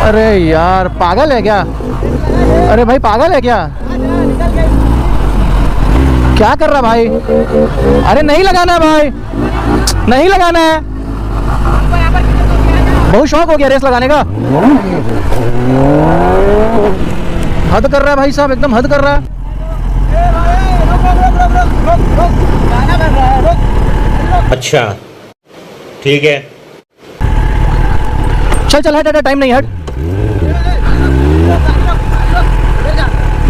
अरे यार पागल है क्या? अरे भाई पागल है क्या? क्या कर रहा भाई? अरे नहीं लगाना है भाई, नहीं लगाना है। बहुत शौक हो गया रेस लगाने का। हद कर रहा है भाई साहब, एकदम हद कर रहा है। अच्छा ठीक है। चल चल हट हट, टाइम नहीं, हट।